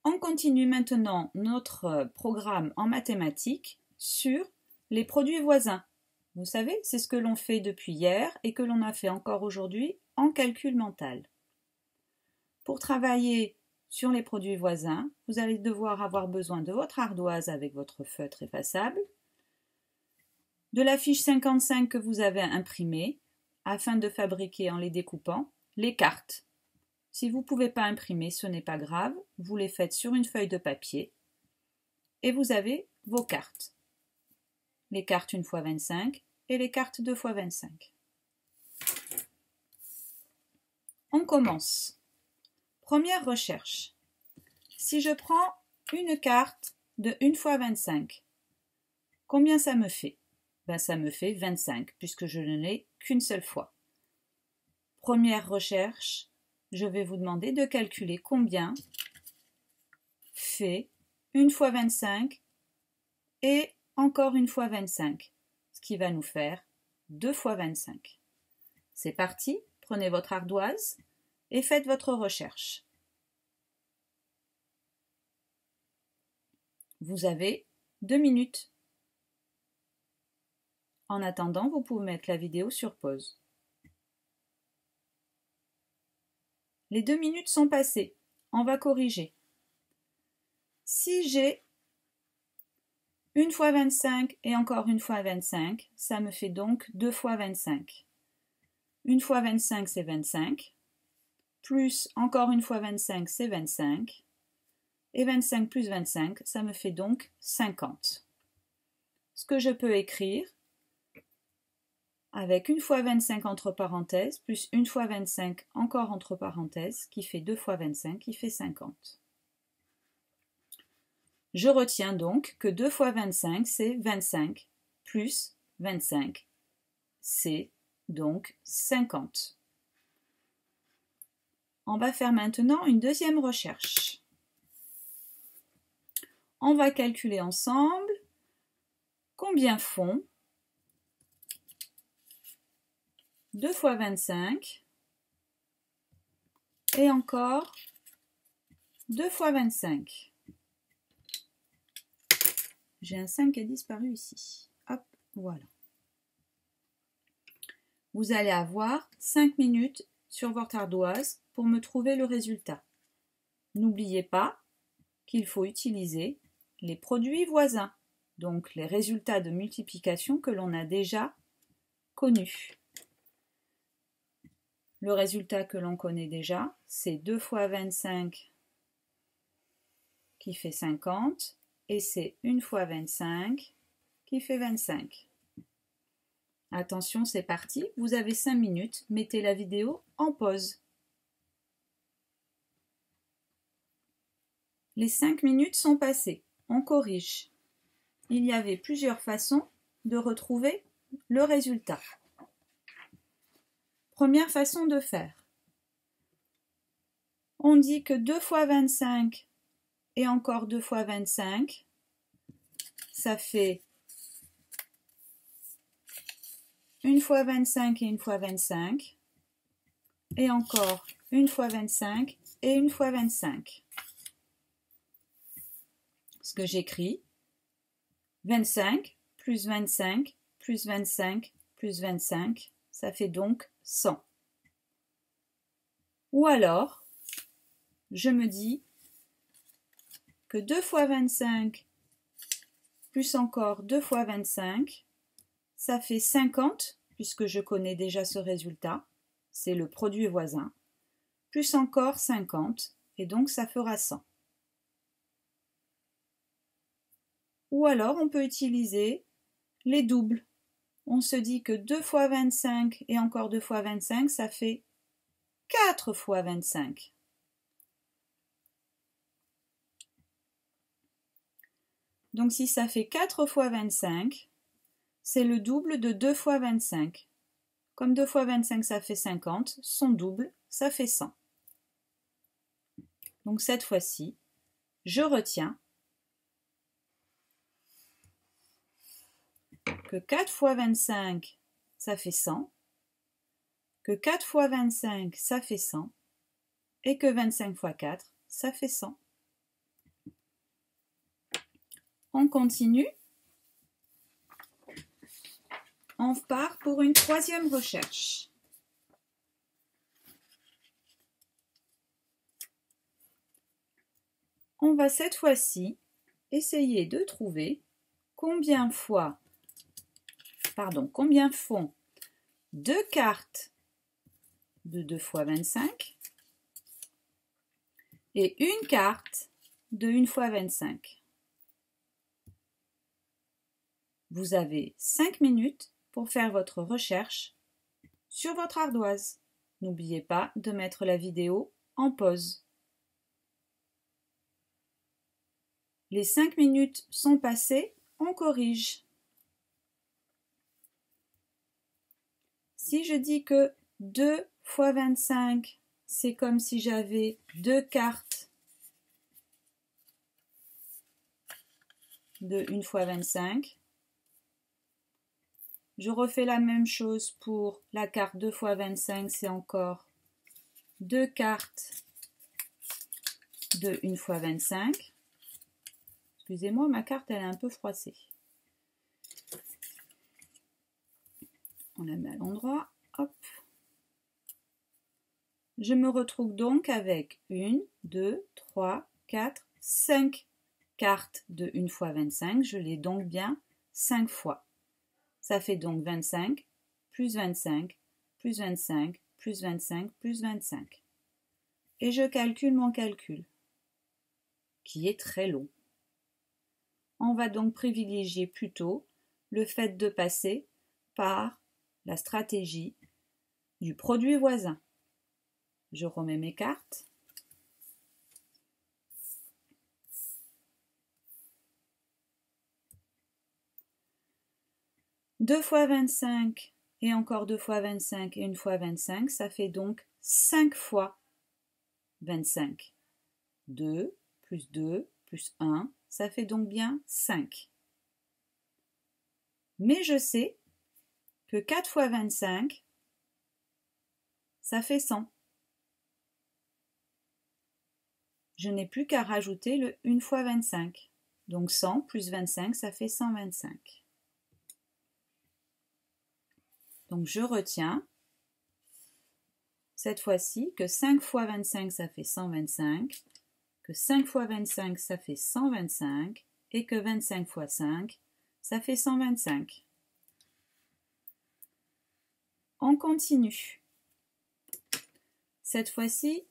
On continue maintenant notre programme en mathématiques sur les produits voisins. Vous savez, c'est ce que l'on fait depuis hier et que l'on a fait encore aujourd'hui en calcul mental. Pour travailler sur les produits voisins, vous allez devoir avoir besoin de votre ardoise avec votre feutre effaçable, de la fiche 55 que vous avez imprimée afin de fabriquer en les découpant les cartes. Si vous ne pouvez pas imprimer, ce n'est pas grave, vous les faites sur une feuille de papier et vous avez vos cartes. Les cartes 1 x 25 et les cartes 2 x 25. On commence. Première recherche. Si je prends une carte de 1 x 25, combien ça me fait? Ça me fait 25 puisque je ne l'ai qu'une seule fois. Première recherche, je vais vous demander de calculer combien fait 1 x 25 et encore 1 x 25, ce qui va nous faire 2 x 25. C'est parti, prenez votre ardoise et faites votre recherche. Vous avez 2 minutes. En attendant, vous pouvez mettre la vidéo sur pause. Les 2 minutes sont passées. On va corriger. Si j'ai 1 x 25 et encore 1 x 25, ça me fait donc 2 x 25. 1 x 25, c'est 25. Plus encore 1 x 25, c'est 25. Et 25 plus 25, ça me fait donc 50. Ce que je peux écrire avec 1 x 25 entre parenthèses, plus 1 x 25 encore entre parenthèses, qui fait 2 x 25, qui fait 50. Je retiens donc que 2 x 25, c'est 25, plus 25, c'est donc 50. On va faire maintenant une deuxième recherche. On va calculer ensemble combien font 2 x 25 et encore 2 x 25. J'ai un 5 qui a disparu ici. Hop, voilà. Vous allez avoir 5 minutes sur votre ardoise pour me trouver le résultat. N'oubliez pas qu'il faut utiliser les produits voisins, donc les résultats de multiplication que l'on a déjà connus. Le résultat que l'on connaît déjà, c'est 2 x 25 qui fait 50 et c'est 1 x 25 qui fait 25. Attention, c'est parti, vous avez 5 minutes, mettez la vidéo en pause. Les 5 minutes sont passées, on corrige. Il y avait plusieurs façons de retrouver le résultat. Première façon de faire. On dit que 2 x 25 et encore 2 x 25, ça fait 1 x 25 et 1 x 25, et encore 1 x 25 et 1 x 25. Ce que j'écris, 25 plus 25 plus 25 plus 25, ça fait donc 100. Ou alors, je me dis que 2 x 25 plus encore 2 x 25, ça fait 50, puisque je connais déjà ce résultat, c'est le produit voisin, plus encore 50, et donc ça fera 100. Ou alors on peut utiliser les doubles. On se dit que 2 x 25 et encore 2 x 25, ça fait 4 x 25. Donc si ça fait 4 x 25, c'est le double de 2 x 25. Comme 2 x 25 ça fait 50, son double ça fait 100. Donc cette fois-ci, je retiens que 4 x 25 ça fait 100, que 4 x 25 ça fait 100 et que 25 x 4 ça fait 100. On continue. On part pour une troisième recherche. On va cette fois-ci essayer de trouver combien font deux cartes de 2 fois 25 et une carte de 1 fois 25. Vous avez 5 minutes pour faire votre recherche sur votre ardoise. N'oubliez pas de mettre la vidéo en pause. Les 5 minutes sont passées, on corrige. Si je dis que 2 fois 25, c'est comme si j'avais deux cartes de 1 fois 25. Je refais la même chose pour la carte 2 fois 25, c'est encore deux cartes de 1 fois 25. Excusez-moi, ma carte elle est un peu froissée. On la met à l'endroit. Hop. Je me retrouve donc avec 1, 2, 3, 4, 5 cartes de 1 fois 25. Je l'ai donc bien 5 fois. Ça fait donc 25, plus 25, plus 25, plus 25, plus 25. Et je calcule mon calcul, qui est très long. On va donc privilégier plutôt le fait de passer par la stratégie du produit voisin. Je remets mes cartes. Deux fois 25 et encore 2 fois 25 et 1 fois 25, ça fait donc 5 fois 25. 2 plus 2 plus 1, ça fait donc bien 5. Mais je sais que 4 fois 25, ça fait 100. Je n'ai plus qu'à rajouter le 1 fois 25. Donc 100 plus 25, ça fait 125. Donc je retiens cette fois-ci que 5 fois 25, ça fait 125, que 5 fois 25, ça fait 125, et que 25 fois 5, ça fait 125. On continue. Cette fois-ci,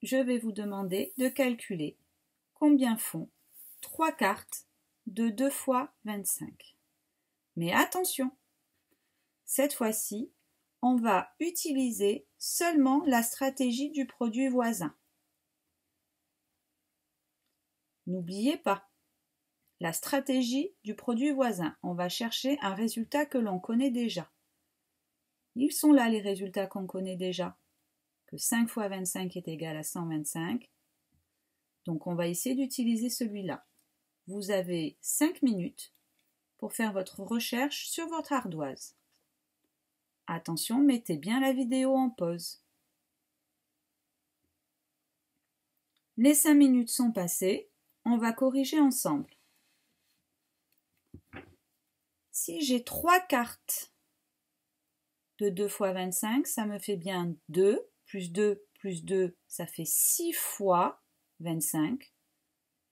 je vais vous demander de calculer combien font 3 cartes de 2 fois 25. Mais attention, cette fois-ci, on va utiliser seulement la stratégie du produit voisin. N'oubliez pas, la stratégie du produit voisin. On va chercher un résultat que l'on connaît déjà. Ils sont là les résultats qu'on connaît déjà. Que 5 fois 25 est égal à 125. Donc on va essayer d'utiliser celui-là. Vous avez 5 minutes pour faire votre recherche sur votre ardoise. Attention, mettez bien la vidéo en pause. Les 5 minutes sont passées, on va corriger ensemble. Si j'ai 3 cartes de 2 fois 25, ça me fait bien 2, plus 2, plus 2, ça fait 6 fois 25.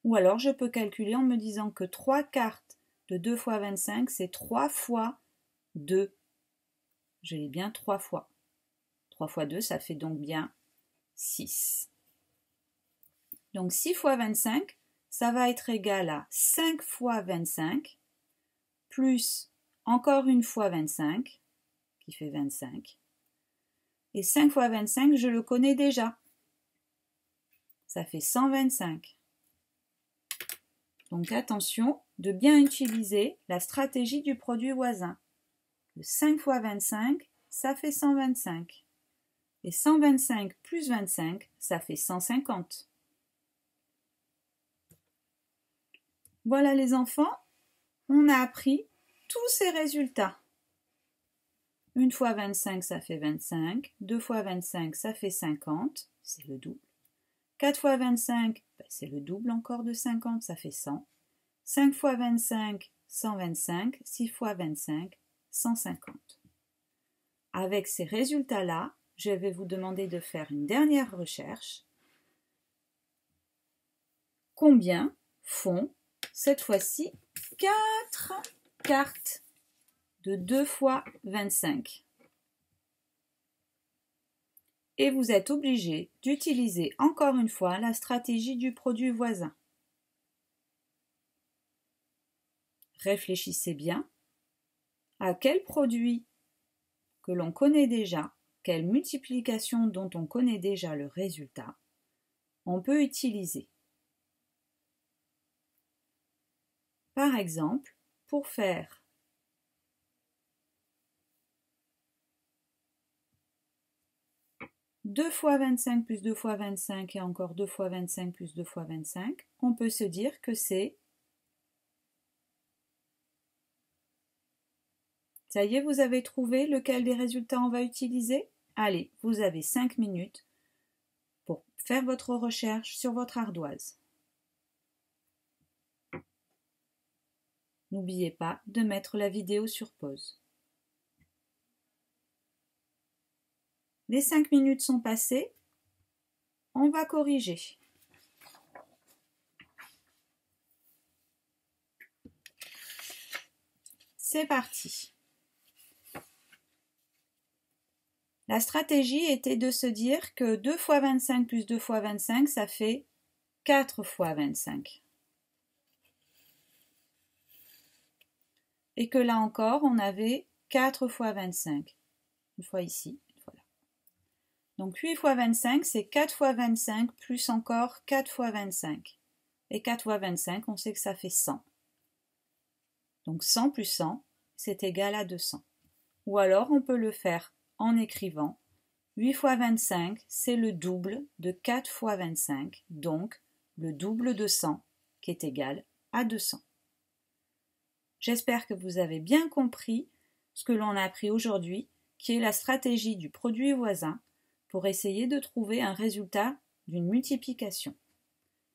Ou alors je peux calculer en me disant que 3 cartes de 2 fois 25, c'est 3 fois 2. Je l'ai bien 3 fois. 3 fois 2, ça fait donc bien 6. Donc 6 fois 25, ça va être égal à 5 fois 25, plus encore une fois 25, qui fait 25. Et 5 fois 25, je le connais déjà. Ça fait 125. Donc attention de bien utiliser la stratégie du produit voisin. Le 5 fois 25, ça fait 125. Et 125 plus 25, ça fait 150. Voilà les enfants, on a appris tous ces résultats. 1 fois 25, ça fait 25. 2 fois 25, ça fait 50. C'est le double. 4 fois 25, c'est le double encore de 50, ça fait 100. 5 fois 25, 125, 6 fois 25, 150. Avec ces résultats-là, je vais vous demander de faire une dernière recherche. Combien font, cette fois-ci, 4 cartes de 2 fois 25? Et vous êtes obligé d'utiliser encore une fois la stratégie du produit voisin. Réfléchissez bien à quel produit que l'on connaît déjà, quelle multiplication dont on connaît déjà le résultat, on peut utiliser. Par exemple, pour faire « 2 fois 25 plus 2 fois 25 et encore 2 fois 25 plus 2 fois 25 », on peut se dire que c'est... Ça y est, vous avez trouvé lequel des résultats on va utiliser? Allez, vous avez 5 minutes pour faire votre recherche sur votre ardoise. N'oubliez pas de mettre la vidéo sur pause. Les 5 minutes sont passées, on va corriger. C'est parti. La stratégie était de se dire que 2 fois 25 plus 2 fois 25, ça fait 4 fois 25. Et que là encore, on avait 4 fois 25. Une fois ici, une fois là. Donc 8 fois 25, c'est 4 fois 25 plus encore 4 fois 25. Et 4 fois 25, on sait que ça fait 100. Donc 100 plus 100, c'est égal à 200. Ou alors, on peut le faire en écrivant 8 fois 25, c'est le double de 4 fois 25, donc le double de 100, qui est égal à 200. J'espère que vous avez bien compris ce que l'on a appris aujourd'hui, qui est la stratégie du produit voisin pour essayer de trouver un résultat d'une multiplication.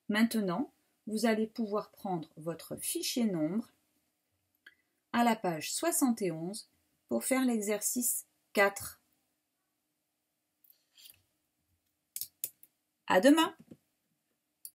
Maintenant, vous allez pouvoir prendre votre fichier nombre à la page 71 pour faire l'exercice 4. À demain!